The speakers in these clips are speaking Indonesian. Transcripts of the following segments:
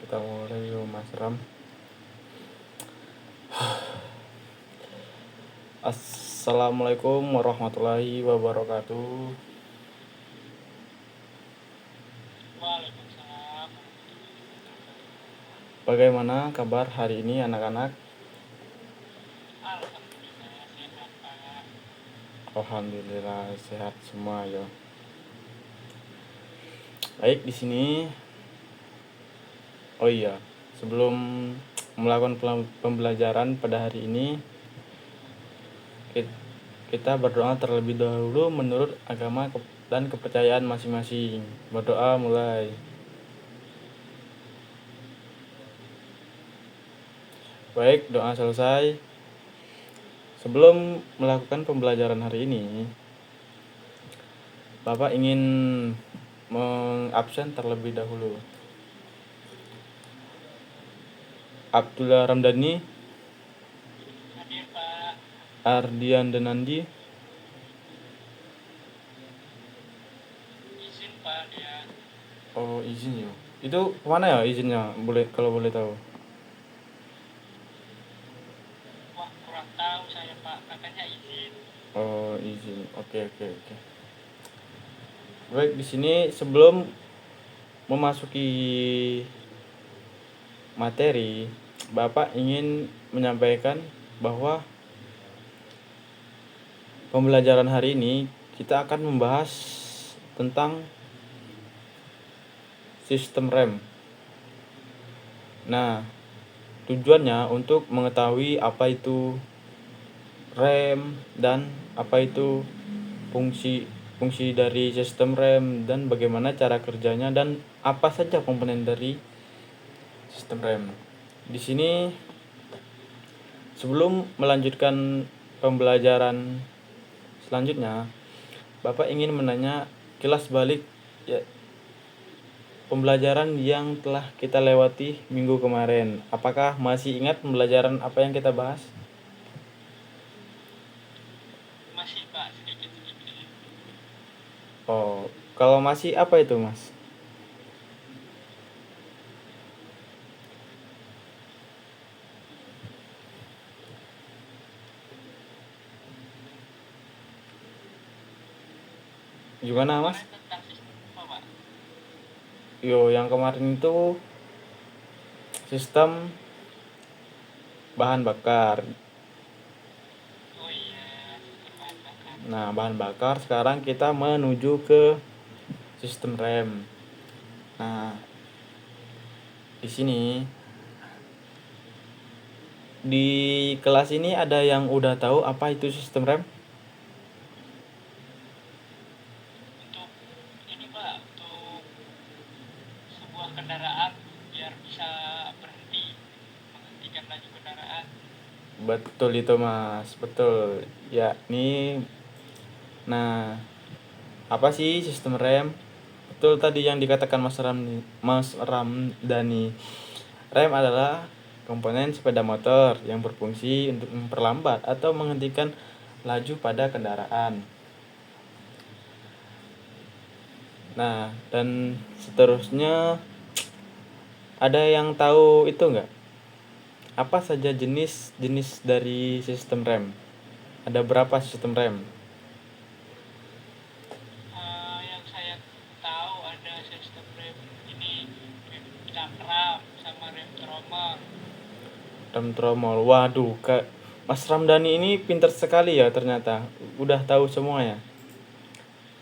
Kita mulai yuk Mas Ram. Assalamualaikum warahmatullahi wabarakatuh. Waalaikumsalam. Bagaimana kabar hari ini anak-anak? Alhamdulillah sehat Pak. Alhamdulillah sehat semua ya. Baik, di sini. Oh iya, sebelum melakukan pembelajaran pada hari ini, kita berdoa terlebih dahulu menurut agama dan kepercayaan masing-masing. Berdoa mulai. Baik, doa selesai. Sebelum melakukan pembelajaran hari ini, Bapak ingin mengabsen terlebih dahulu. Abdullah Ramdhani, Hadir Pak. Ardian Denandi, Izin Pak dia. oh izin ya. Itu kemana ya izinnya? Boleh kalau boleh tahu. Wah kurang tahu saya Pak. Katanya izin. Oh izin. Oke. Baik, di sini sebelum memasuki materi, Bapak ingin menyampaikan bahwa pembelajaran hari ini kita akan membahas tentang sistem rem. Nah, tujuannya untuk mengetahui apa itu rem dan apa itu fungsi dari sistem rem dan bagaimana cara kerjanya dan apa saja komponen dari sistem rem. Di sini sebelum melanjutkan pembelajaran selanjutnya, Bapak ingin menanya kilas balik ya, pembelajaran yang telah kita lewati minggu kemarin. Apakah masih ingat pembelajaran apa yang kita bahas? Masih Pak sedikit-sedikit. Oh, kalau masih apa itu, Mas? Gimana, Mas? Kemarin tentang sistem apa Pak? Yang kemarin itu sistem bahan bakar. Oh iya, sistem bahan bakar. Nah, bahan bakar sekarang kita menuju ke sistem rem. Nah, di sini di kelas ini ada yang udah tahu apa itu sistem rem? Untuk ini Pak, untuk sebuah kendaraan biar bisa berhenti, menghentikan laju kendaraan. Betul itu, Mas. Betul. Ya, ini nah, apa sih sistem rem? Betul tadi yang dikatakan Mas Ramdhani. Rem adalah komponen sepeda motor yang berfungsi untuk memperlambat atau menghentikan laju pada kendaraan. Nah, dan seterusnya ada yang tahu itu enggak? Apa saja jenis dari sistem rem? Ada berapa sistem rem? Yang saya tahu ada sistem rem ini, rem cakram sama rem tromol. Rem tromol. Waduh, Mas Ramdhani ini pintar sekali ya ternyata. Udah tahu semuanya.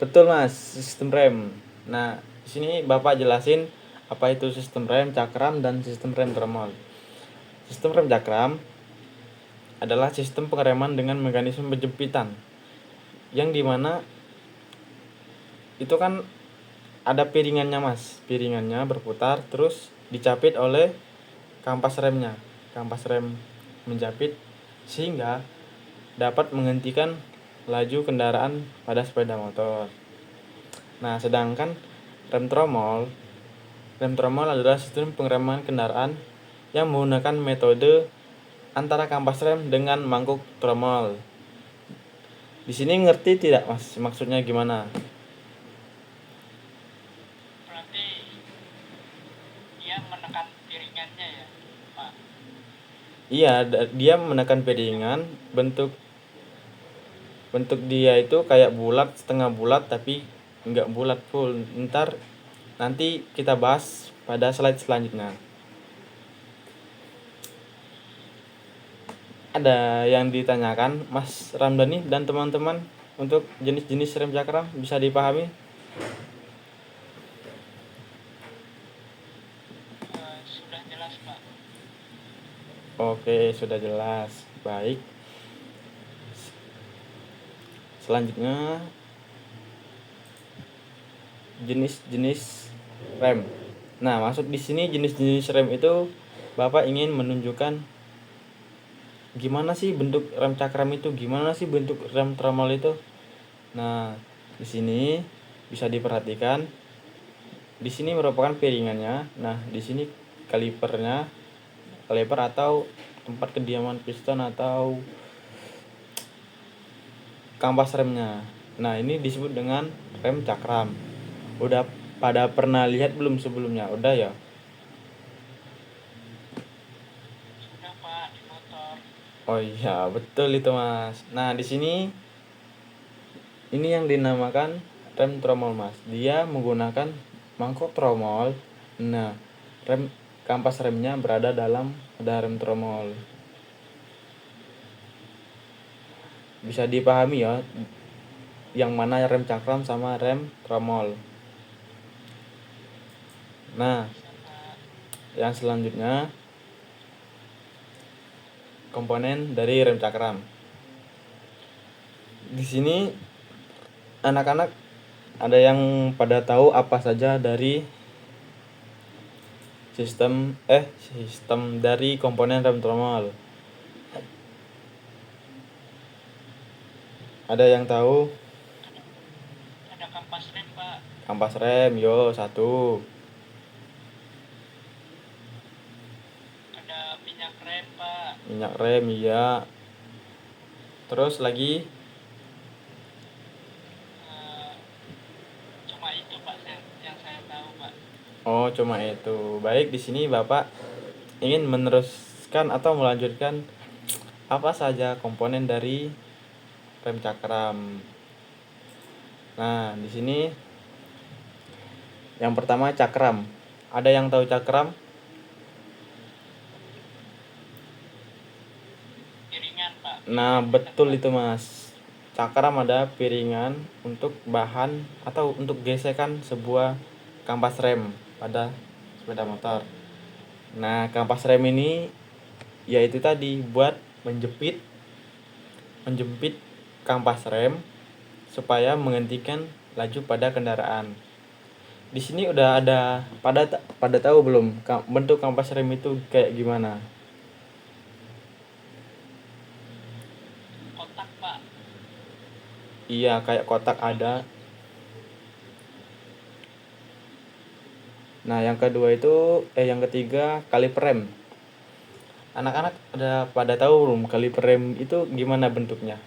Betul, Mas, sistem rem. Nah, di sini Bapak jelasin apa itu sistem rem cakram dan sistem rem tromol. Sistem rem cakram adalah sistem pengereman dengan mekanisme penjempitan yang dimana itu kan ada piringannya, Mas. Piringannya berputar terus dicapit oleh kampas remnya. Kampas rem menjapit sehingga dapat menghentikan laju kendaraan pada sepeda motor. Nah, sedangkan rem tromol adalah sistem pengereman kendaraan yang menggunakan metode antara kampas rem dengan mangkuk tromol. Di sini ngerti tidak, Mas? Maksudnya gimana? Berarti dia menekan piringannya ya, Pak. Iya, dia menekan piringan, bentuk bentuk dia itu kayak bulat, setengah bulat tapi nggak bulat full. Ntar nanti kita bahas pada slide selanjutnya. Ada yang ditanyakan Mas Ramdhani dan teman-teman untuk jenis-jenis rem cakram bisa dipahami? Sudah jelas, Pak. Oke, sudah jelas. Baik. Selanjutnya jenis-jenis rem. Nah, maksud di sini jenis-jenis rem itu Bapak ingin menunjukkan gimana sih bentuk rem cakram itu, gimana sih bentuk rem tromol itu. Nah, di sini bisa diperhatikan. Di sini merupakan piringannya. Nah, di sini kalipernya, kaliper atau tempat kediaman piston atau kampas remnya. Nah, ini disebut dengan rem cakram. Udah pada pernah lihat belum sebelumnya? Udah ya? Sudah, Pak, di motor. Oh iya, betul itu, Mas. Nah, di sini ini yang dinamakan rem tromol, Mas. Dia menggunakan mangkok tromol. Nah, kampas remnya berada dalam rem tromol. Bisa dipahami ya, yang mana rem cakram sama rem tromol. Nah, yang selanjutnya komponen dari rem cakram. Di sini anak-anak ada yang pada tahu apa saja dari sistem dari komponen rem tromol? Ada yang tahu? Ada kampas rem, Pak. Kampas rem, yo satu. Ada minyak rem, Pak. Minyak rem, iya. Terus lagi? Cuma itu, Pak, yang saya tahu, Pak. Oh, cuma itu. Baik, di sini Bapak ingin meneruskan atau melanjutkan apa saja komponen dari rem cakram. Nah, di sini yang pertama cakram. Ada yang tahu cakram? Piringan, Pak. Nah, betul itu, Mas. Cakram ada piringan untuk bahan atau untuk gesekan sebuah kampas rem pada sepeda motor. Nah, kampas rem ini yaitu tadi buat menjepit kampas rem supaya menghentikan laju pada kendaraan. Di sini udah ada pada tahu belum bentuk kampas rem itu kayak gimana? Kotak, Pak. Iya, kayak kotak ada. Nah, yang ketiga kaliper rem. Anak-anak udah pada tahu belum kaliper rem itu gimana bentuknya?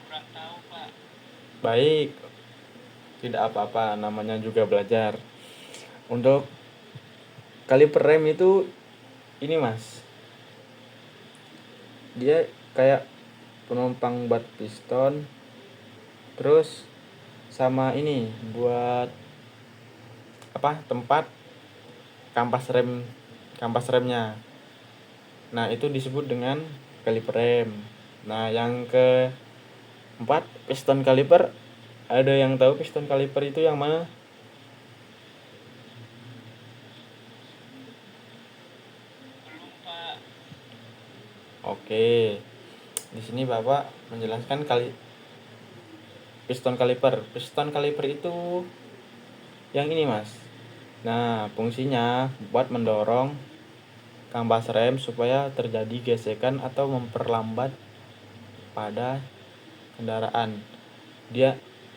Kurang tahu, Pak. Baik, tidak apa-apa, namanya juga belajar. Untuk kaliper rem itu ini, Mas. Dia kayak penumpang buat piston. Terus sama ini buat tempat kampas remnya. Nah, itu disebut dengan kaliper rem. Nah, yang keempat piston kaliper. Ada yang tahu piston kaliper itu yang mana? Belum, Pak. Oke. Di sini Bapak menjelaskan piston kaliper. Piston kaliper itu yang ini, Mas. Nah, fungsinya buat mendorong kampas rem supaya terjadi gesekan atau memperlambat pada kendaraan.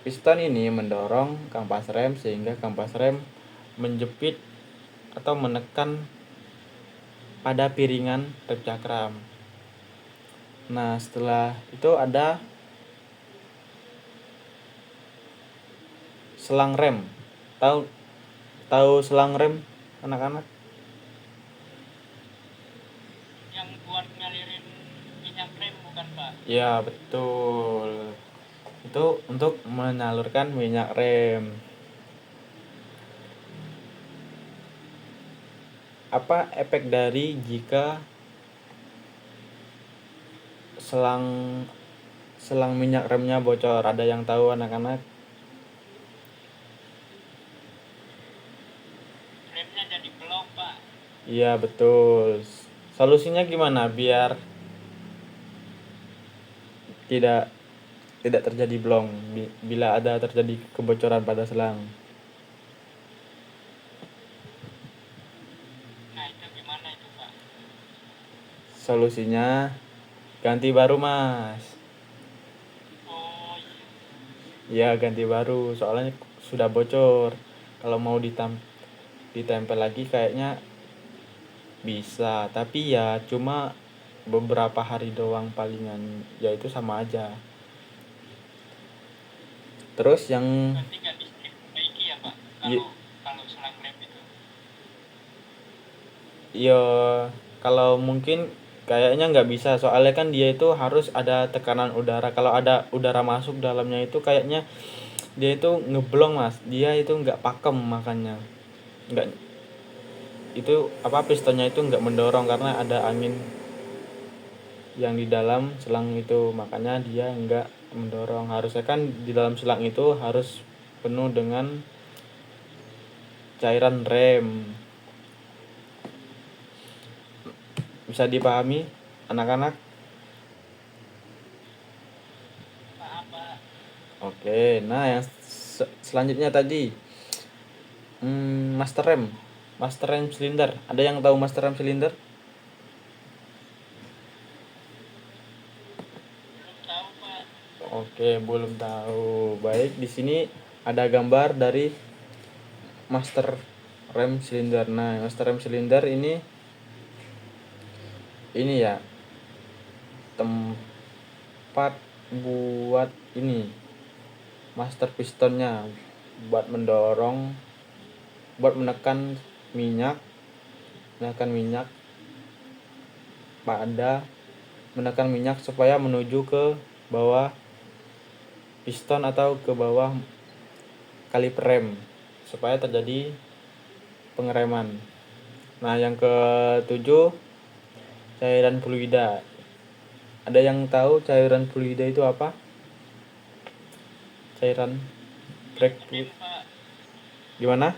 Piston ini mendorong kampas rem sehingga kampas rem menjepit atau menekan pada piringan rem cakram. Nah, setelah itu ada selang rem. Tahu tahu selang rem anak-anak? Yang buat ngalirin minyak rem bukan Pak? Ya, betul. Itu untuk menyalurkan minyak rem. Apa efek dari jika selang selang minyak remnya bocor? Ada yang tahu anak-anak? Remnya jadi belok Pak. Iya, betul. Solusinya gimana biar tidak tidak terjadi blong bila ada terjadi kebocoran pada selang? Nah itu gimana itu Pak? Solusinya ganti baru, Mas. Oh iya. Ya, ganti baru. Soalnya sudah bocor. Kalau mau ditempel lagi kayaknya bisa, tapi ya cuma beberapa hari doang palingan. Ya itu sama aja. Terus yang Berarti nggak diperbaiki ya Pak? y- Kalau selang rem itu. ya kalau mungkin kayaknya nggak bisa, soalnya kan dia itu harus ada tekanan udara. Kalau ada udara masuk dalamnya itu kayaknya dia itu ngeblong, Mas. Dia itu nggak pakem, makanya nggak, itu apa, pistonnya itu nggak mendorong karena ada angin yang di dalam selang itu, makanya dia nggak mendorong. Harusnya kan di dalam selang itu harus penuh dengan cairan rem. Bisa dipahami anak-anak? Paham Pak? Oke, nah yang selanjutnya tadi, master rem. Master rem silinder. Ada yang tahu master rem silinder? Belum tahu Pak. Oke, belum tahu. Baik, di sini ada gambar dari master rem silinder. Nah, master rem silinder ini ya tempat buat ini master pistonnya, buat mendorong, buat menekan minyak pada menekan minyak supaya menuju ke bawah piston atau ke bawah kaliper rem supaya terjadi pengereman. Nah, yang ketujuh, cairan fluida. Ada yang tahu cairan fluida itu apa? Cairan brake Rem fluid. Pak. Gimana?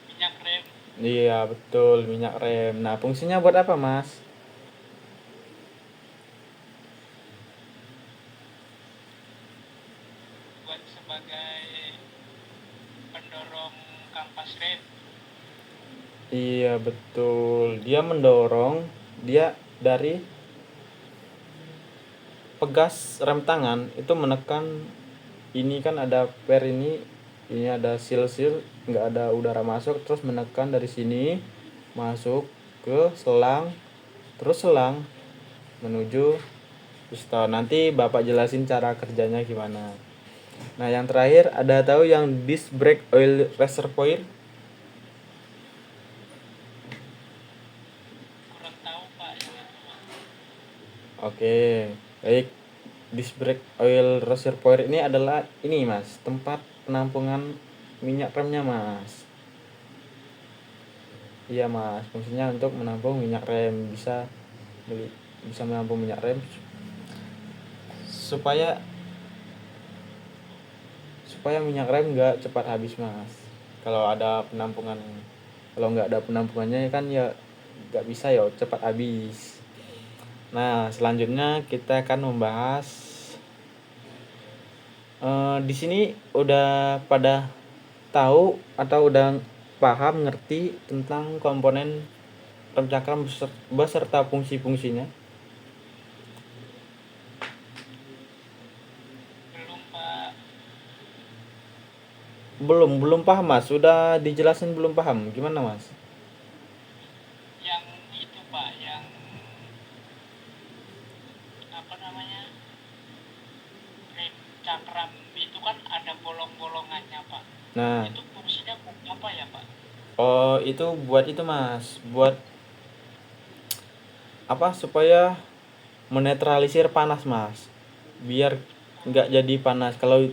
Minyak rem. Iya, betul, minyak rem. Nah, fungsinya buat apa, Mas? Buat sebagai pendorong kampas rem. Iya, betul. Dia mendorong, dia dari pegas rem tangan itu menekan, ini kan ada per ini ada seal nggak ada udara masuk, terus menekan dari sini masuk ke selang, terus selang menuju piston. Nanti Bapak jelasin cara kerjanya gimana. Nah, yang terakhir, ada tahu yang disc brake oil reservoir? Kurang tahu Pak yang itu Pak. Oke, baik. Disc brake oil reservoir ini adalah ini, Mas, tempat penampungan minyak remnya, Mas. Iya, Mas, fungsinya untuk menampung minyak rem, bisa menampung minyak rem supaya supaya minyak rem nggak cepat habis, Mas. Kalau ada penampungan, kalau nggak ada penampungannya kan ya nggak bisa ya cepat habis. Nah, selanjutnya kita akan membahas, di sini udah pada tahu atau udah paham ngerti tentang komponen rem cakram beserta fungsi-fungsinya? Belum Pak. Belum paham, Mas. Sudah dijelasin belum paham. Gimana, Mas? Yang itu Pak, yang apa namanya? Rem cakram itu kan ada bolong-bolongan Nah, Itu fungsinya apa ya Pak? oh itu buat itu mas, buat apa supaya menetralisir panas mas, biar nggak jadi panas. Kalau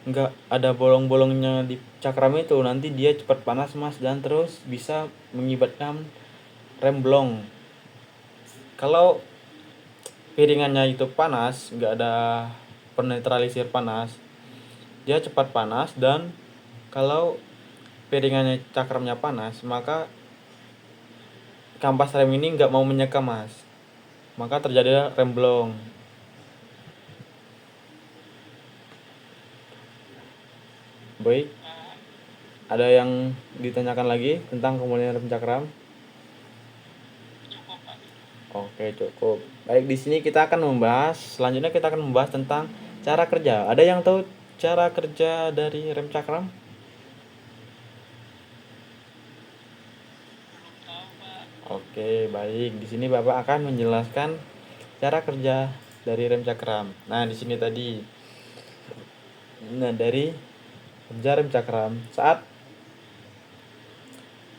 nggak ada bolong-bolongnya di cakram itu nanti dia cepat panas mas, dan terus bisa mengibatkan remblong. Kalau piringannya itu panas, nggak ada penetralisir panas, dia cepat panas. Dan kalau piringannya cakramnya panas, maka kampas rem ini nggak mau menyeka mas, maka terjadi remblong. Baik, Eh, ada yang ditanyakan lagi tentang komponen rem cakram? Cukup Pak. Oke, cukup. Baik, di sini kita akan membahas, selanjutnya kita akan membahas tentang cara kerja. Ada yang tahu cara kerja dari rem cakram? Belum tahu Pak. Oke, baik. Di sini Bapak akan menjelaskan cara kerja dari rem cakram. Nah, di sini tadi. Nah, dari kerja rem cakram, saat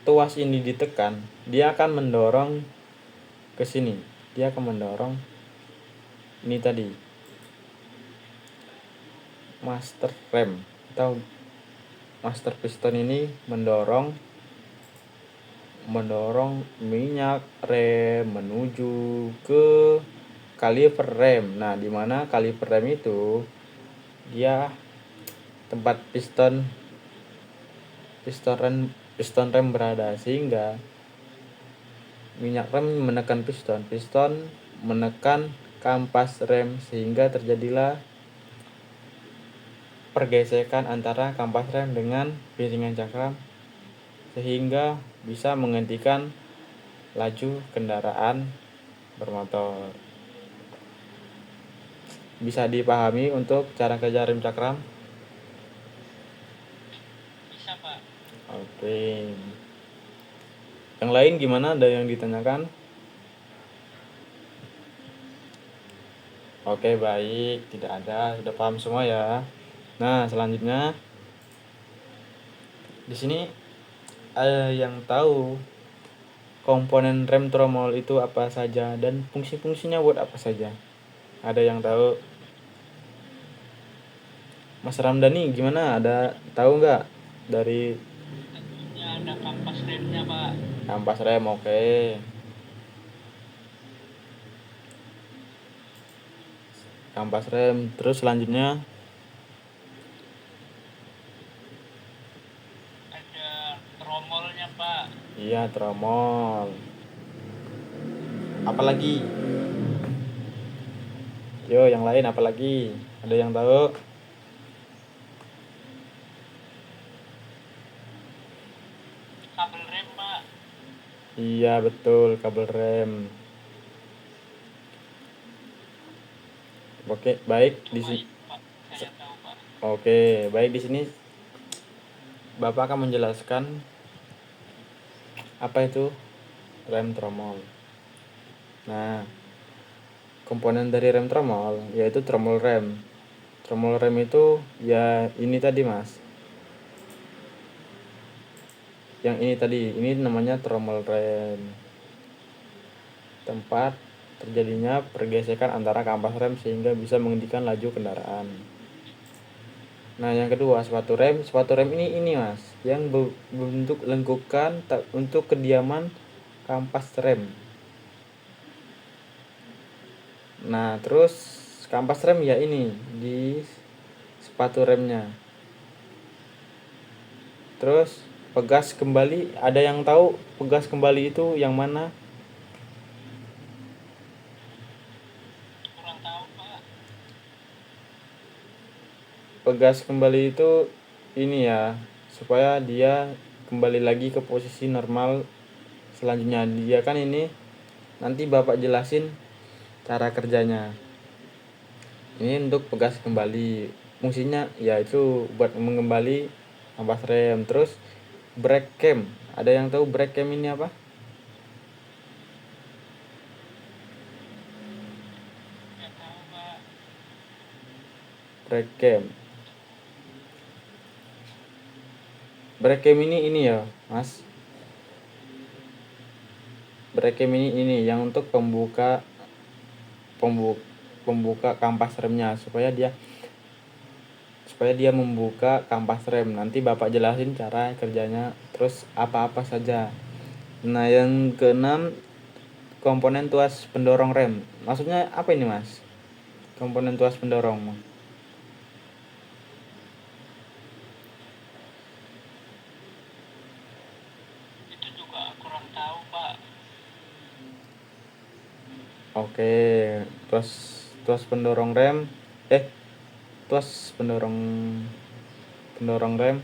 tuas ini ditekan, dia akan mendorong ke sini. Dia akan mendorong ini tadi, master rem atau master piston ini mendorong minyak rem menuju ke kaliper rem. Nah, di mana kaliper rem itu dia tempat piston rem berada, sehingga minyak rem menekan piston menekan kampas rem, sehingga terjadilah pergesekan antara kampas rem dengan piringan cakram, sehingga bisa menghentikan laju kendaraan bermotor. Bisa dipahami untuk cara kerja rem cakram? Bisa Pak. Oke. Yang lain gimana? Ada yang ditanyakan? Oke, baik. Tidak ada. Sudah paham semua ya. Nah, selanjutnya di sini ada yang tahu komponen rem tromol itu apa saja dan fungsi-fungsinya buat apa saja? Ada yang tahu? Mas Ramdhani gimana? Ada tahu nggak dari Tentunya ada kampas remnya Pak. kampas rem? Oke. Kampas rem. Terus selanjutnya Ada tromolnya Pak. iya, tromol. Apalagi? Yo, yang lain apalagi? Ada yang tahu? Kabel rem Pak. Iya, betul, kabel rem. Oke, baik di Cuma sini. itu Pak. Saya tahu Pak. Oke, baik di sini Bapak akan menjelaskan apa itu rem tromol. Nah, komponen dari rem tromol yaitu tromol rem. Tromol rem itu ya ini tadi, Mas. Yang ini tadi, ini namanya tromol rem. Tempat terjadinya pergesekan antara kampas rem sehingga bisa menghentikan laju kendaraan. Nah, yang kedua, sepatu rem. Sepatu rem ini Mas, yang berbentuk lengkukan untuk kediaman kampas rem. Nah, terus kampas rem ya ini di sepatu remnya. Terus pegas kembali, ada yang tahu pegas kembali itu yang mana? Kurang tahu Pak. Pegas kembali itu ini ya, supaya dia kembali lagi ke posisi normal selanjutnya. Dia kan ini nanti Bapak jelasin cara kerjanya. Ini untuk pegas kembali. Fungsinya yaitu buat mengembali kampas rem. Terus brake cam. Ada yang tahu brake cam ini apa? Nggak tahu Pak. Brake cam. Brake cam ini ya, Mas. Brake cam ini yang untuk pembuka kampas remnya supaya dia membuka kampas rem. Nanti Bapak jelasin cara kerjanya, terus apa-apa saja. Nah, yang keenam, komponen tuas pendorong rem. Maksudnya apa ini, Mas? Komponen tuas pendorong. Itu juga kurang tahu, Pak. Oke, tuas tuas pendorong rem. Tuas pendorong rem.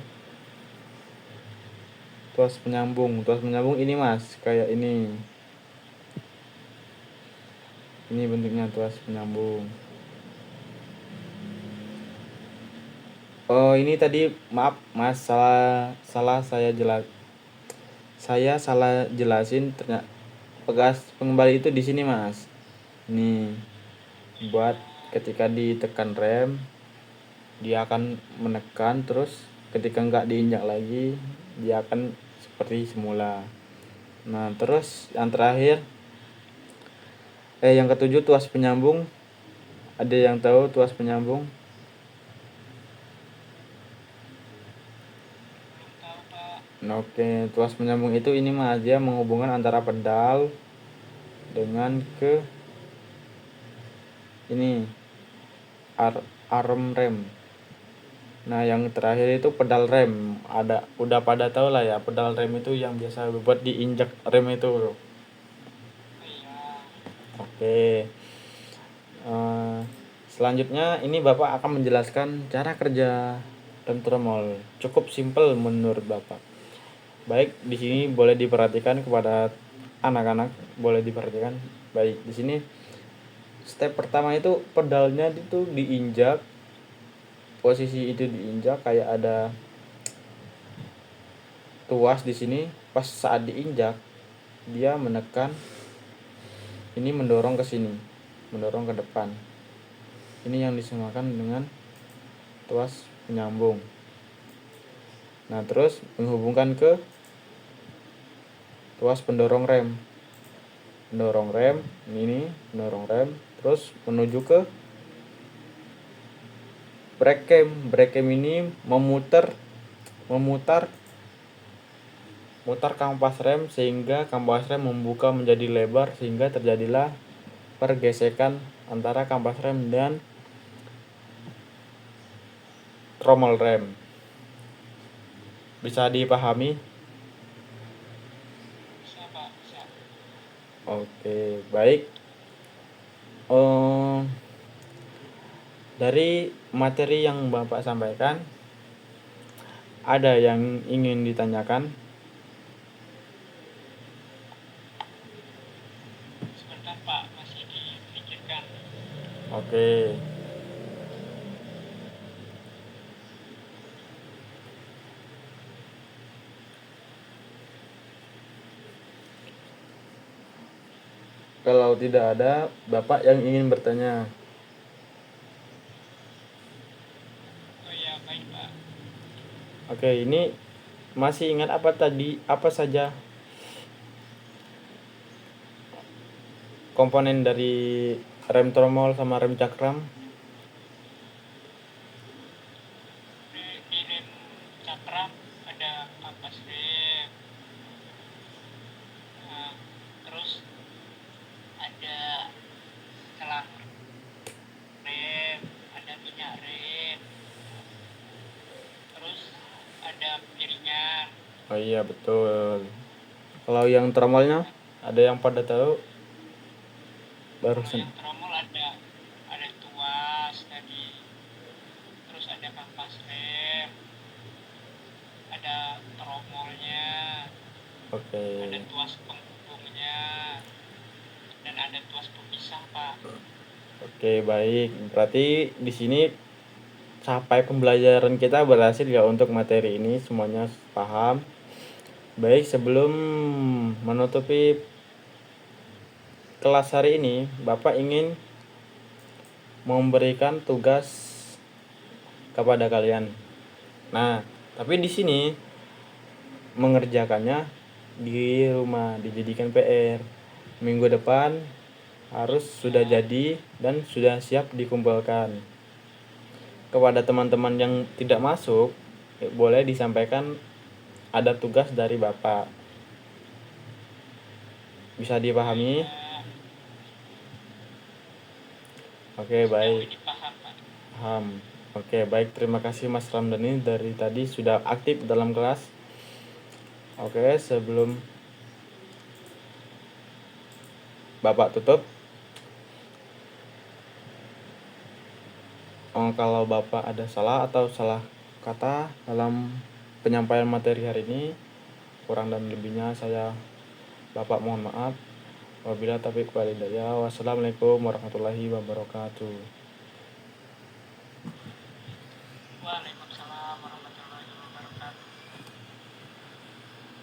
Tuas penyambung ini, Mas, kayak ini bentuknya tuas penyambung. Oh, ini tadi maaf, Mas, salah saya salah jelasin. Ternyata pegas pengembali itu di sini, Mas. Nih, buat ketika ditekan rem, dia akan menekan, terus ketika nggak diinjak lagi, dia akan seperti semula. Nah, terus yang terakhir, yang ketujuh, tuas penyambung. Ada yang tahu tuas penyambung? Belum tahu, Pak. Nah, oke, tuas penyambung itu ini, Mas, dia menghubungkan antara pedal dengan ke ini arm rem. Nah, yang terakhir itu pedal rem. Udah pada tahu lah ya, pedal rem itu yang biasa buat diinjak rem itu. Iya. Oke. Selanjutnya ini Bapak akan menjelaskan cara kerja rem tromol. Cukup simpel menurut Bapak. Baik, di sini boleh diperhatikan kepada anak-anak, boleh diperhatikan. Baik, di sini step pertama itu pedalnya itu diinjak. Posisi itu diinjak kayak ada tuas di sini. Pas saat diinjak, dia menekan, ini mendorong ke sini, mendorong ke depan. Ini yang disamakan dengan tuas penyambung. Nah, terus menghubungkan ke tuas pendorong rem. Pendorong rem ini, pendorong rem, terus menuju ke brake cam. Brake cam ini memutar kampas rem sehingga kampas rem membuka menjadi lebar, sehingga terjadilah pergesekan antara kampas rem dan tromol rem. Bisa dipahami? Bisa, Pak. Bisa. Oke, baik. Dari materi yang Bapak sampaikan, ada yang ingin ditanyakan? Sebentar, Pak. Masih dipikirkan. Oke. Kalau tidak ada, Bapak yang ingin bertanya. Oh iya, baik, Pak. Oke, ini masih ingat apa saja komponen dari rem tromol sama rem cakram? Di rem cakram ada kampas rem. Nah, terus ada selang rem, ada minyak rem, terus ada piringan. Oh iya, betul. Kalau yang tromolnya, ada yang pada tahu? Kalau Barusan. yang tromol ada tuas tadi, terus ada kampas rem, ada tromolnya, Oke. ada tuas penghubungnya, dan ada tuas pemisah, Pak. Oke, baik. Berarti di sini sampai pembelajaran kita berhasil ya untuk materi ini, semuanya paham. Baik, sebelum menutupi kelas hari ini, Bapak ingin memberikan tugas kepada kalian. Nah, tapi di sini mengerjakannya di rumah, dijadikan PR. Minggu depan harus sudah jadi dan sudah siap dikumpulkan. Kepada teman-teman yang tidak masuk, boleh disampaikan ada tugas dari Bapak. Bisa dipahami? Ya, Oke, sejauh baik. ini paham, Pak. Paham. Oke, baik. Terima kasih Mas Ramdhani dari tadi sudah aktif dalam kelas. Oke, sebelum Bapak tutup, kalau Bapak ada salah atau salah kata dalam penyampaian materi hari ini, kurang dan lebihnya saya Bapak mohon maaf. Wabillahi taufiq wal hidayah. Wassalamualaikum warahmatullahi wabarakatuh. Waalaikumsalam.